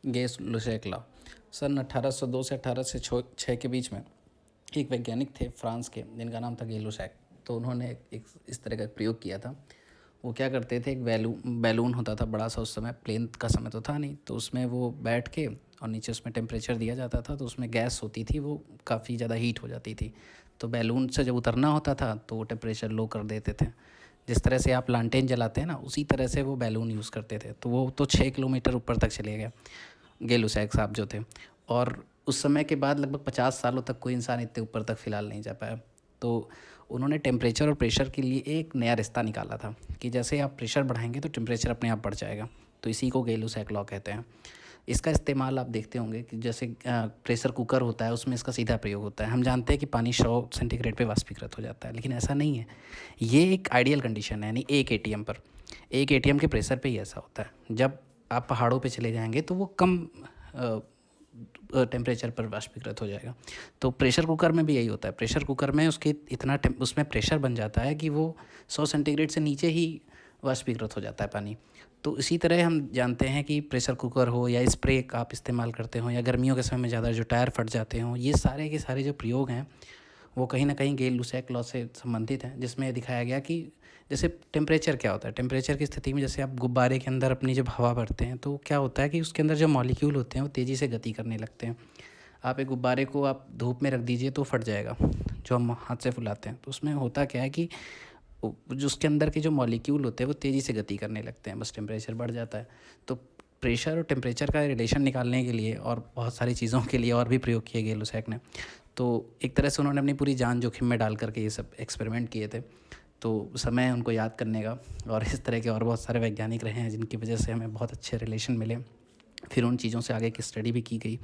Gas लुसेक law. सन 1802 से 1806 के बीच में एक वैज्ञानिक थे फ्रांस के, जिनका नाम था गे लुसेक। तो उन्होंने एक इस तरह का प्रयोग किया था। वो क्या करते थे, एक बैलून होता था बड़ा सा, उस समय प्लेन का समय तो था नहीं, तो उसमें वो बैठ के और नीचे उसमें टेम्परेचर दिया जाता था, तो उसमें गैस होती थी, वो काफ़ी ज़्यादा हीट हो जाती थी। तो बैलून से जब उतरना होता था तो वो टेम्परेचर लो कर देते थे। जिस तरह से आप लालटेन जलाते हैं ना, उसी तरह से वो बैलून यूज़ करते थे। तो वो तो 6 किलोमीटर ऊपर तक चले गए, गे लुसेक साहब जो थे। और उस समय के बाद लगभग 50 सालों तक कोई इंसान इतने ऊपर तक फ़िलहाल नहीं जा पाया। तो उन्होंने टेम्परेचर और प्रेशर के लिए एक नया रिश्ता निकाला था कि जैसे आप प्रेशर बढ़ाएंगे तो टेम्परेचर अपने आप बढ़ जाएगा। तो इसी को गे लुसेक लॉ कहते हैं। इसका इस्तेमाल आप देखते होंगे कि जैसे प्रेशर कुकर होता है, उसमें इसका सीधा प्रयोग होता है। हम जानते हैं कि पानी 100 सेंटीग्रेड पे वाष्पीकृत हो जाता है, लेकिन ऐसा नहीं है। ये एक आइडियल कंडीशन है, यानी एक एटीएम पर, एक एटीएम के प्रेशर पे ही ऐसा होता है। जब आप पहाड़ों पे चले जाएंगे तो वो कम टेम्परेचर पर वाष्पीकृत हो जाएगा। तो प्रेशर कुकर में भी यही होता है। प्रेशर कुकर में उसके उसमें प्रेशर बन जाता है कि वो 100 सेंटीग्रेड से नीचे ही वाष्पीकृत हो जाता है पानी। तो इसी तरह हम जानते हैं कि प्रेशर कुकर हो या स्प्रे का आप इस्तेमाल करते हो, या गर्मियों के समय में ज़्यादा जो टायर फट जाते हों, ये सारे के सारे जो प्रयोग हैं वो कहीं ना कहीं गे लुसेक लॉ से संबंधित हैं। जिसमें ये दिखाया गया कि जैसे टेम्परेचर क्या होता है, टेम्परेचर की स्थिति में जैसे आप गुब्बारे के अंदर अपनी जब हवा भरते हैं तो क्या होता है कि उसके अंदर जो मॉलिक्यूल होते हैं वो तेज़ी से गति करने लगते हैं। आप एक गुब्बारे को आप धूप में रख दीजिए तो फट जाएगा, जो हम हाथ से फुलाते हैं। तो उसमें होता क्या है कि जो उसके अंदर के जो मॉलिक्यूल होते हैं वो तेज़ी से गति करने लगते हैं, बस टेम्परेचर बढ़ जाता है। तो प्रेशर और टेम्परेचर का रिलेशन निकालने के लिए और बहुत सारी चीज़ों के लिए और भी प्रयोग किए गए लुसेक ने। तो एक तरह से उन्होंने अपनी पूरी जान जोखिम में डाल करके ये सब एक्सपेरिमेंट किए थे। तो समय है उनको याद करने का। और इस तरह के और बहुत सारे वैज्ञानिक रहे हैं जिनकी वजह से हमें बहुत अच्छे रिलेशन मिले। फिर उन चीज़ों से आगे की स्टडी भी की गई।